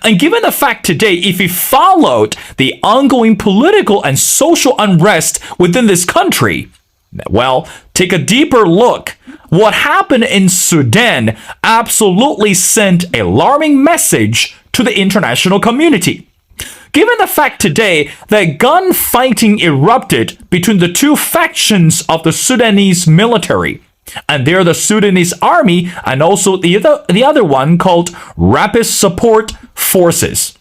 And given the fact today, if we followed the ongoing political and social unrest within this country, well, take a deeper look. What happened in Sudan absolutely sent an alarming message to the international community. Given the fact today that gunfighting erupted between the two factions of the Sudanese military, and they're the Sudanese Army and also the other one called Rapid Support Forces.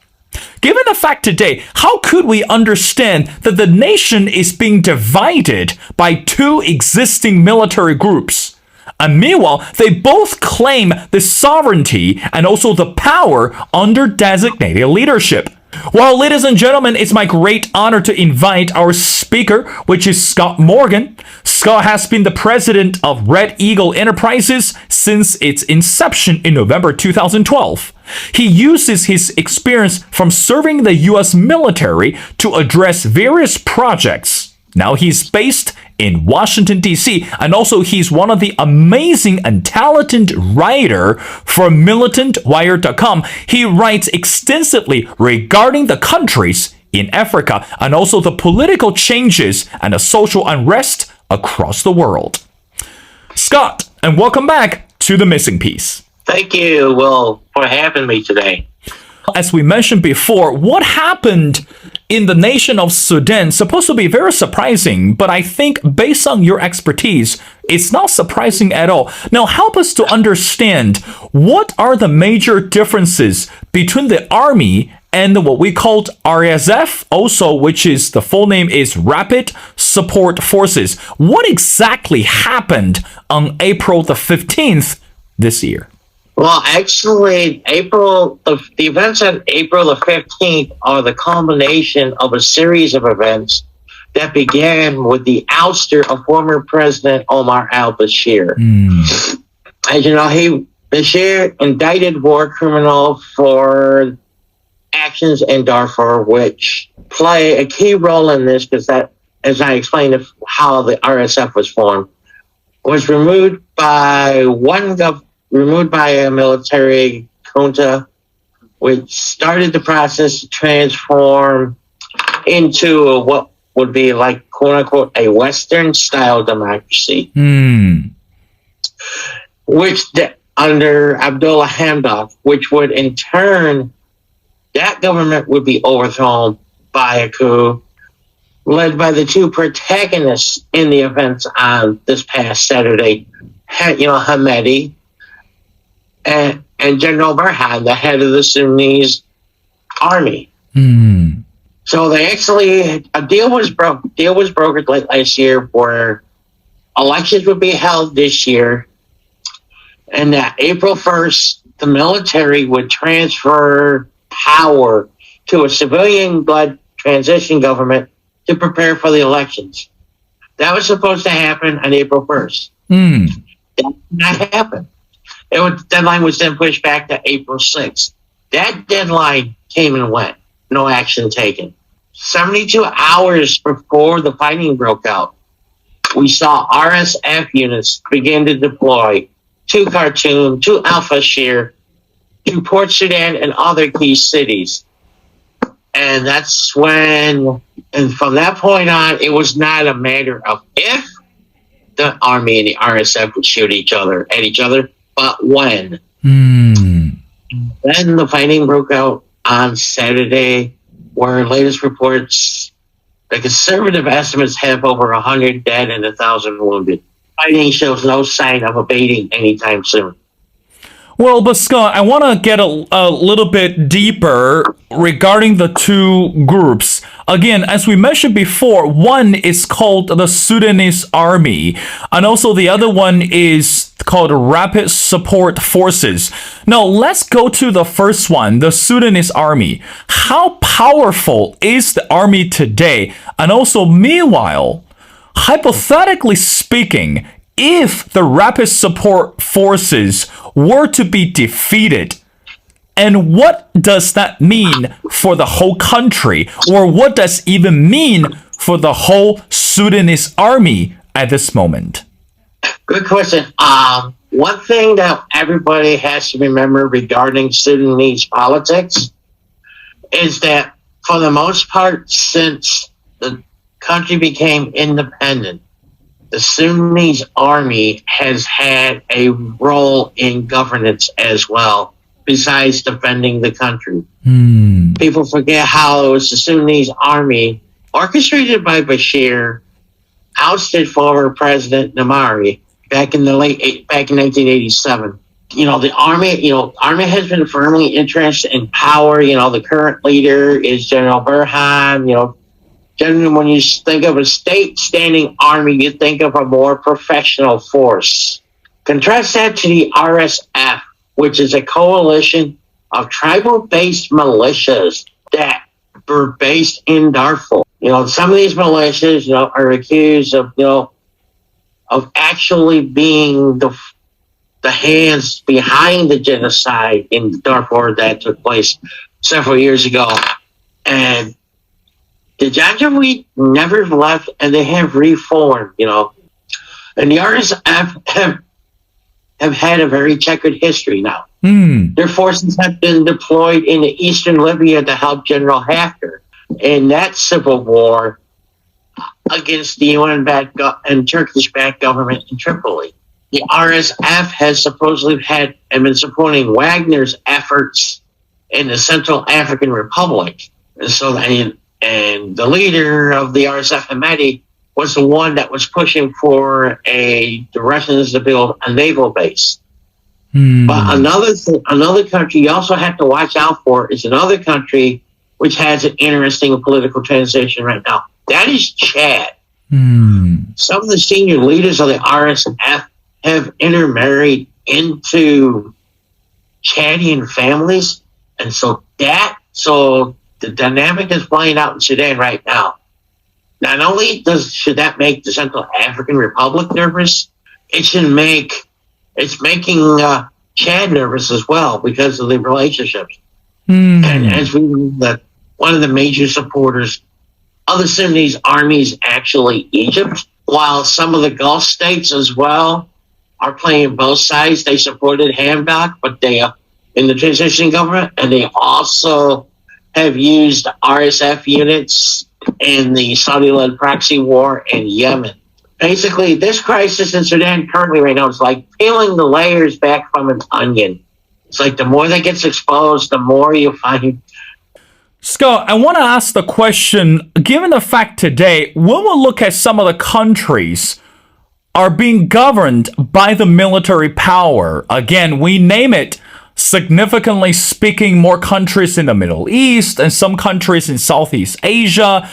Given the fact today, how could we understand that the nation is being divided by two existing military groups? And meanwhile, they both claim the sovereignty and also the power under designated leadership. Well, ladies and gentlemen, it's my great honor to invite our speaker, which is Scott Morgan. Scott has been the president of Red Eagle Enterprises since its inception in November 2012. He uses his experience from serving the U.S. military to address various projects. Now he's based in Washington, D.C., and also he's one of the amazing and talented writer for MilitantWire.com. He writes extensively regarding the countries in Africa and also the political changes and the social unrest across the world. Scott, and welcome back to The Missing Piece. Thank you, Will, for having me today. As we mentioned before, what happened in the nation of Sudan is supposed to be very surprising, but I think based on your expertise, it's not surprising at all. Now, help us to understand what are the major differences between the army and what we called RSF, also, which is the full name is Rapid Support Forces. What exactly happened on April the 15th this year? Well, actually, the events on April the 15th are the culmination of a series of events that began with the ouster of former President Omar al-Bashir. As you know, Bashir indicted war criminal for actions in Darfur, which play a key role in this because that, as I explained how the RSF was formed, was removed by a military junta, which started the process to transform into what would be like, quote unquote, a Western-style democracy, which under Abdullah Hamdok, which would in turn, that government would be overthrown by a coup led by the two protagonists in the events on this past Saturday, Hamedi and General Burhan, the head of the Sudanese Army. So they actually, a deal was brokered late last year where elections would be held this year, and that April 1st, the military would transfer power to a civilian-led transition government to prepare for the elections. That was supposed to happen on April 1st. That did not happen. The deadline was then pushed back to April 6th. That deadline came and went. No action taken. 72 hours before the fighting broke out, we saw RSF units begin to deploy to Khartoum, to Al-Fashir, to Port Sudan, and other key cities. And that's when, and from that point on, it was not a matter of if the army and the RSF would shoot at each other, but when. Then the fighting broke out on Saturday, where latest reports, the conservative estimates have over 100 dead and 1,000 wounded. Fighting shows no sign of abating anytime soon. Well, but Scott, I want to get a little bit deeper regarding the two groups. Again, as we mentioned before, one is called the Sudanese Army, and also the other one is called Rapid Support Forces. Now, let's go to the first one, the Sudanese Army. How powerful is the army today? And also, meanwhile, hypothetically speaking, if the Rapid Support Forces were to be defeated, and what does that mean for the whole country? Or what does it even mean for the whole Sudanese army at this moment? Good question. One thing that everybody has to remember regarding Sudanese politics is that for the most part, since the country became independent, the Sudanese Army has had a role in governance as well, besides defending the country. People forget how it was the Sudanese Army, orchestrated by Bashir, ousted former President Namari back in 1987. The army has been firmly interested in power. The current leader is General Burhan. Generally, when you think of a state-standing army, you think of a more professional force. Contrast that to the RSF, which is a coalition of tribal-based militias that were based in Darfur. Some of these militias, are accused of actually being the hands behind the genocide in Darfur that took place several years ago. And the Janjaweed never left, and they have reformed, And the RSF have had a very checkered history now. Their forces have been deployed into eastern Libya to help General Haftar in that civil war against the UN-backed and Turkish-backed government in Tripoli. The RSF has supposedly been supporting Wagner's efforts in the Central African Republic. And the leader of the RSF, Hamedi, was the one that was pushing for the Russians to build a naval base. But another country you also have to watch out for is another country which has an interesting political transition right now. That is Chad. Some of the senior leaders of the RSF have intermarried into Chadian families. And so the dynamic is playing out in Sudan right now. Not only should that make the Central African Republic nervous, it's making Chad nervous as well because of the relationships. And as we know, that one of the major supporters of the Sudanese army is actually Egypt, while some of the Gulf states as well are playing both sides. They supported Hamdok, but they in the transition government, and they also have used RSF units in the Saudi-led proxy war in Yemen. Basically, this crisis in Sudan currently right now is like peeling the layers back from an onion. It's like the more that gets exposed, the more you find. Scott, I want to ask the question, given the fact today, when we look at some of the countries are being governed by the military power, again, we name it, significantly speaking, more countries in the Middle East and some countries in Southeast Asia.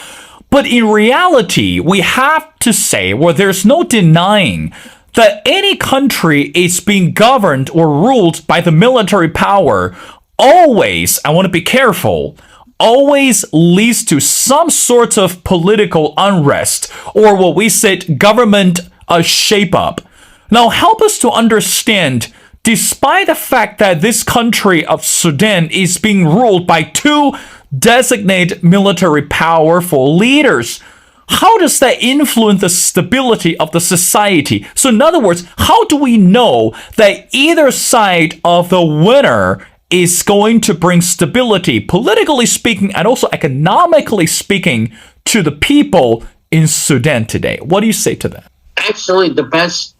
But in reality, we have to say, well, there's no denying that any country is being governed or ruled by the military power always, I want to be careful, always leads to some sort of political unrest or what we said government shape up. Now, help us to understand, despite the fact that this country of Sudan is being ruled by two designated military powerful leaders, how does that influence the stability of the society? So in other words, how do we know that either side of the winner is going to bring stability, politically speaking, and also economically speaking, to the people in Sudan today? What do you say to that? Actually, the best,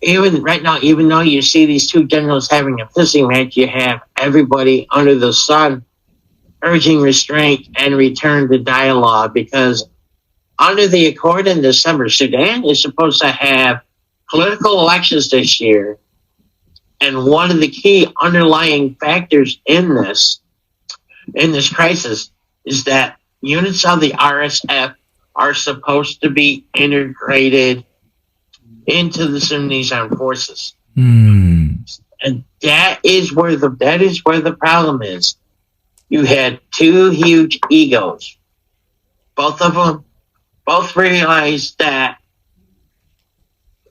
even right now, even though you see these two generals having a pissing match, you have everybody under the sun urging restraint and return to dialogue, because under the accord in December, Sudan is supposed to have political elections this year. And one of the key underlying factors in this crisis is that units of the RSF are supposed to be integrated into the Sudanese armed forces. And that is where the problem is. You had two huge egos. Both realized that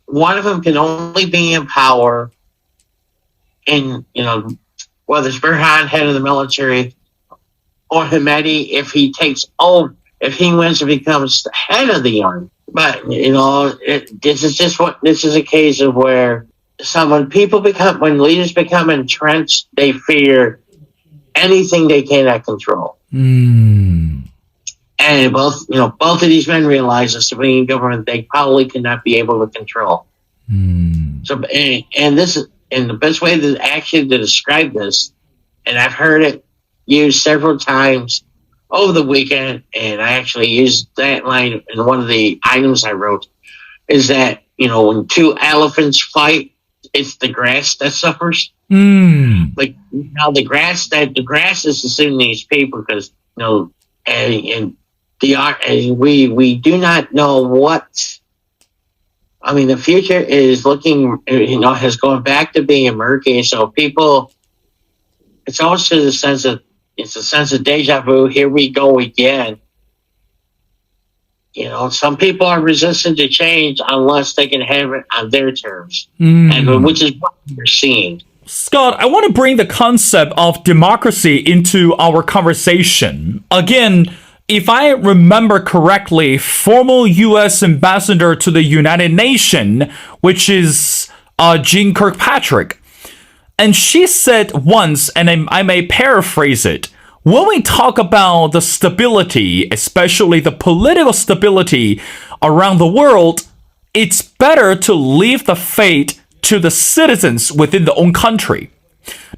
one of them can only be in power in, whether it's Burhan, head of the military, or Hamedi, if he wins and becomes the head of the army. But, this is a case of where when leaders become entrenched, they fear anything they cannot control. And both of these men realize the civilian government they probably cannot be able to control. So, and the best way to actually to describe this, and I've heard it used several times over the weekend, and I actually used that line in one of the items I wrote, is that, when two elephants fight, it's the grass that suffers. Like, now the grass is the Sudanese people, because, and we do not know what, the future is looking, has gone back to being murky. So people, it's also a sense of deja vu. Here we go again. Some people are resistant to change unless they can have it on their terms, and which is what we're seeing. Scott, I want to bring the concept of democracy into our conversation. Again, if I remember correctly, former U.S. ambassador to the United Nations, which is Jean Kirkpatrick, and she said once, and I may paraphrase it, when we talk about the stability, especially the political stability around the world, it's better to leave the fate to the citizens within their own country.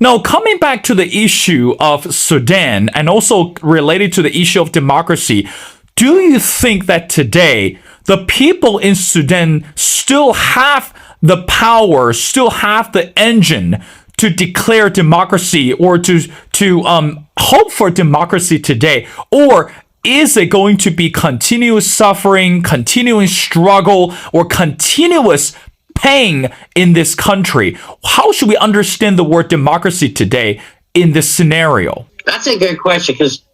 Now, coming back to the issue of Sudan and also related to the issue of democracy, do you think that today the people in Sudan still have the power, still have the engine to declare democracy or to hope for democracy today? Or is it going to be continuous suffering, continuing struggle, or continuous pain in this country? How should we understand the word democracy today in this scenario? That's a good question, because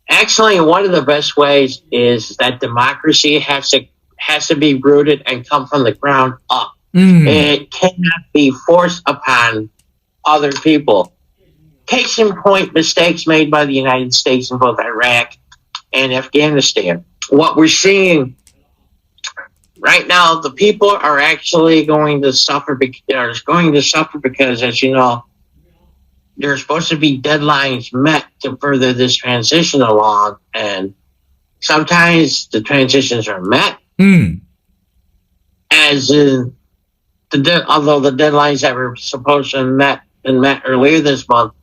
actually one of the best ways is that democracy has to be rooted and come from the ground up. It cannot be forced upon other people. Case in point, mistakes made by the United States in both Iraq and Afghanistan. What we're seeing right now, the people are actually going to suffer because, as you know, there's supposed to be deadlines met to further this transition along, and sometimes the transitions are met, as in although the deadlines that were supposed to have been met earlier this month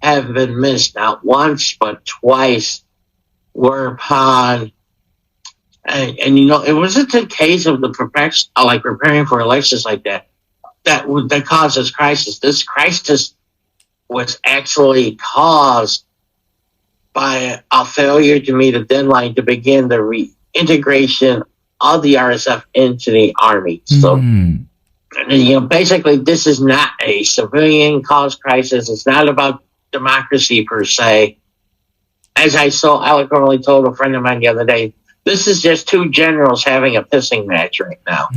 have been missed, not once but twice. Whereupon, and it wasn't the case of the preparing for elections like that caused this crisis. This crisis was actually caused by a failure to meet a deadline to begin the reintegration of the RSF into the army. So, basically, this is not a civilian caused crisis. It's not about democracy per se. As I so eloquently told a friend of mine the other day, this is just two generals having a pissing match right now.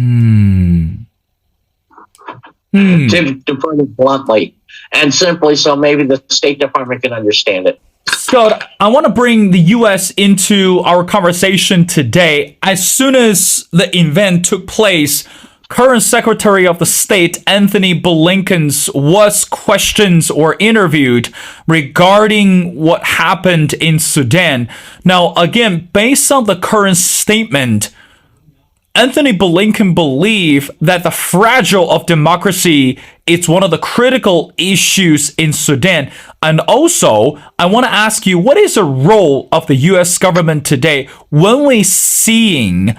To put it bluntly and simply, so maybe the State Department can understand it. Scott, I want to bring the U.S. into our conversation today. As soon as the event took place, current Secretary of the State Anthony Blinken was questioned or interviewed regarding what happened in Sudan. Now, again, based on the current statement, Anthony Blinken believes that the fragile of democracy is one of the critical issues in Sudan. And also, I want to ask you, what is the role of the U.S. government today when we are seeing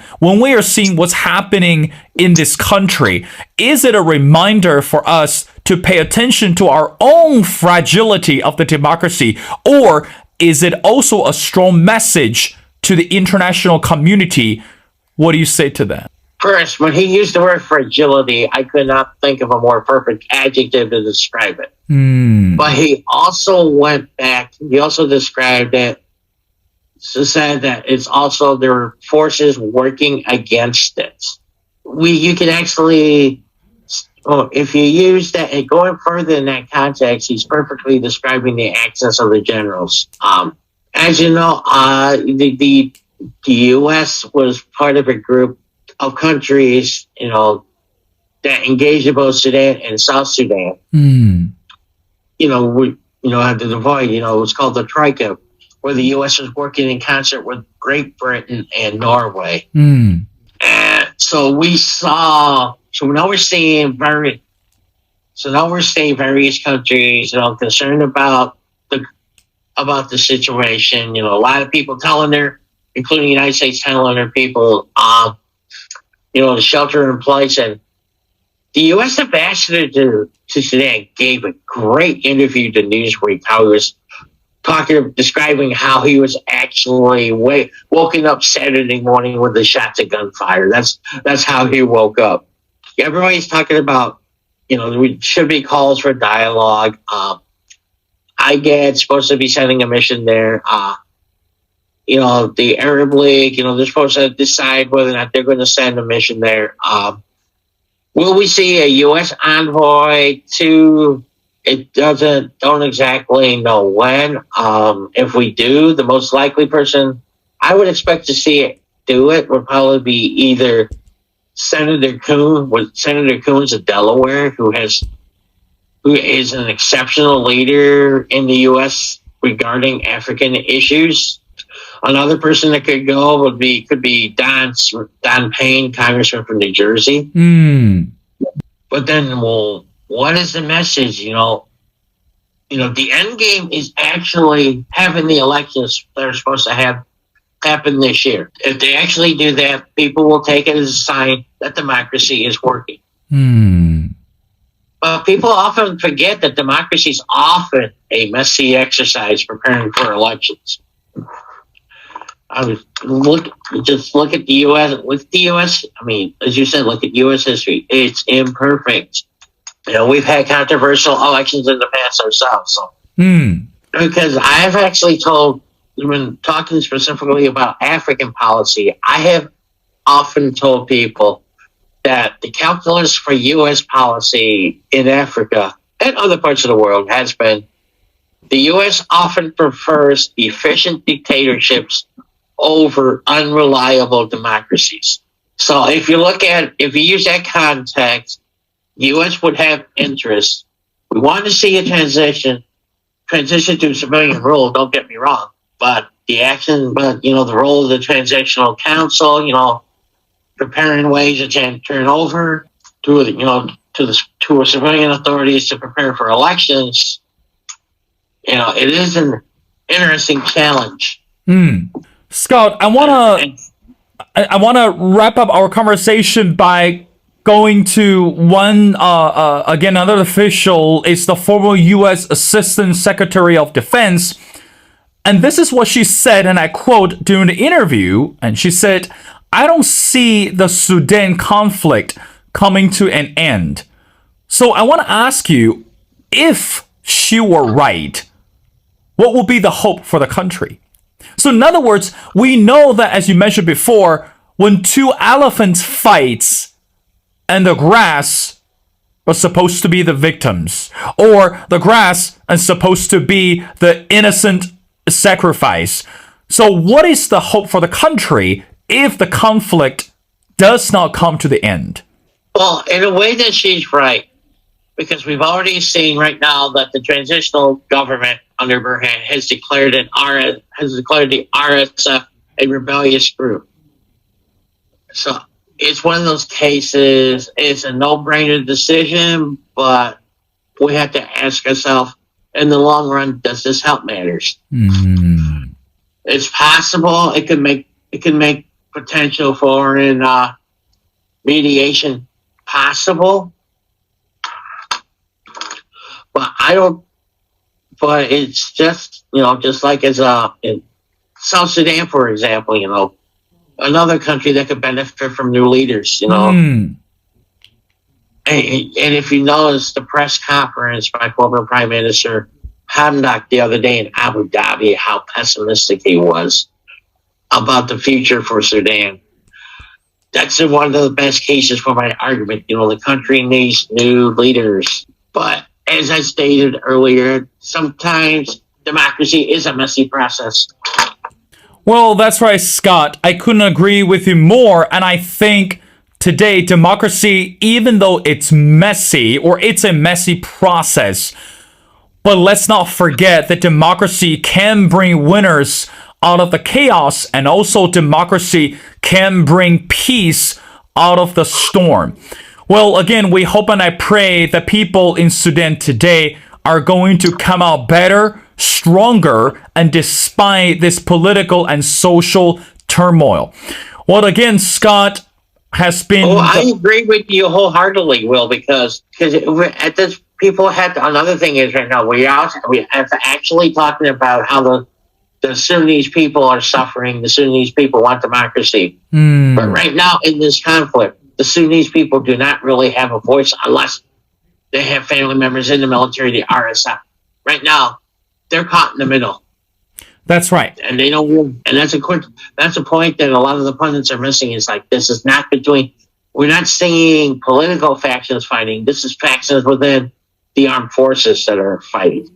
what's happening in this country? Is it a reminder for us to pay attention to our own fragility of the democracy, or is it also a strong message to the international community? What do you say to that? First, when he used the word fragility, I could not think of a more perfect adjective to describe it. But he also went back, he also described it, said that it's also there are forces working against it. You can actually, if you use that, and going further in that context, he's perfectly describing the access of the generals. As you know, the U.S. was part of a group of countries, that engaged in both Sudan and South Sudan. had the void, it was called the Troika, where the U.S. was working in concert with Great Britain and Norway. Mm. And so now we're seeing various countries, concerned about the situation. A lot of people including the United States, telling their people, to shelter in place. And the U.S. ambassador to Sudan gave a great interview to Newsweek, how he was describing how he was actually woken up Saturday morning with the shots of gunfire. That's how he woke up. Everybody's talking about, there should be calls for dialogue. IGAD's supposed to be sending a mission there. The Arab League, they're supposed to decide whether or not they're going to send a mission there. Will we see a U.S. envoy to? Don't exactly know when. If we do, the most likely person I would expect to see it do it would probably be either Senator Coons of Delaware, who is an exceptional leader in the U.S. regarding African issues. Another person that could go could be Don Payne, congressman from New Jersey. Mm. But then, what is the message? The end game is actually having the elections that are supposed to happen this year. If they actually do that, people will take it as a sign that democracy is working. Mm. But people often forget that democracy is often a messy exercise preparing for elections. Look at the U.S. With the U.S., as you said, look at U.S. history. It's imperfect. We've had controversial elections in the past ourselves. So. Because I've actually when talking specifically about African policy, I have often told people that the calculus for U.S. policy in Africa and other parts of the world has been the U.S. often prefers efficient dictatorships over unreliable democracies. So if you use that context, the U.S. would have interest. We want to see a transition to civilian rule, don't get me wrong, but the role of the transitional council, preparing ways to turn over to civilian authorities to prepare for elections, it is an interesting challenge. Scott, I wanna wrap up our conversation by going to one again. Another official is the former U.S. Assistant Secretary of Defense, and this is what she said, and I quote during the interview. And she said, "I don't see the Sudan conflict coming to an end." So I want to ask you, if she were right, what would be the hope for the country? So in other words, we know that, as you mentioned before, when two elephants fight and the grass was supposed to be the victims, or the grass is supposed to be the innocent sacrifice. So what is the hope for the country if the conflict does not come to the end? Well, in a way that she's right, because we've already seen right now that the transitional government under Burhan has declared the RSF a rebellious group. So it's one of those cases. It's a no-brainer decision, but we have to ask ourselves, in the long run, does this help matters? Mm. It's possible it can make potential foreign mediation possible, but I don't. But it's just just like in South Sudan, for example, another country that could benefit from new leaders, And if you notice the press conference by former Prime Minister Hamdok the other day in Abu Dhabi, how pessimistic he was about the future for Sudan. That's one of the best cases for my argument. The country needs new leaders. But as I stated earlier, sometimes democracy is a messy process. Well, that's right, Scott. I couldn't agree with you more. And I think today, democracy, even though it's messy or it's a messy process, But let's not forget that democracy can bring winners out of the chaos, and also democracy can bring peace out of the storm. Well, again, we hope and I pray that people in Sudan today are going to come out better, stronger, and despite this political and social turmoil. Well, again, Scott has been. Oh, I agree with you wholeheartedly, Will, because at this people have to, another thing is right now we have actually talking about how the Sudanese people are suffering. The Sudanese people want democracy, but right now in this conflict, the Sudanese people do not really have a voice unless they have family members in the military, the RSF. Right now, they're caught in the middle. That's right. And they don't, and that's a point that a lot of the pundits are missing, is like, this is not between, we're not seeing political factions fighting. This is factions within the armed forces that are fighting.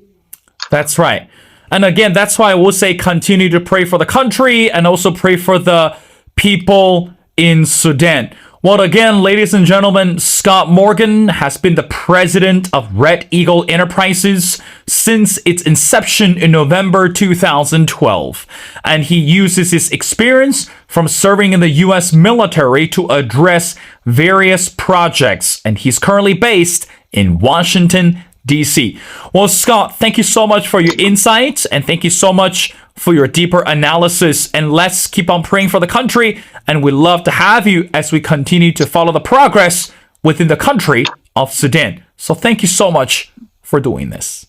That's right. And again, that's why I will say continue to pray for the country and also pray for the people in Sudan. Well, again, ladies and gentlemen, Scott Morgan has been the president of Red Eagle Enterprises since its inception in November 2012. And he uses his experience from serving in the U.S. military to address various projects. And he's currently based in Washington, D.C. Well, Scott, thank you so much for your insights, and thank you so much for your deeper analysis. And let's keep on praying for the country, and we'd love to have you as we continue to follow the progress within the country of Sudan. So thank you so much for doing this.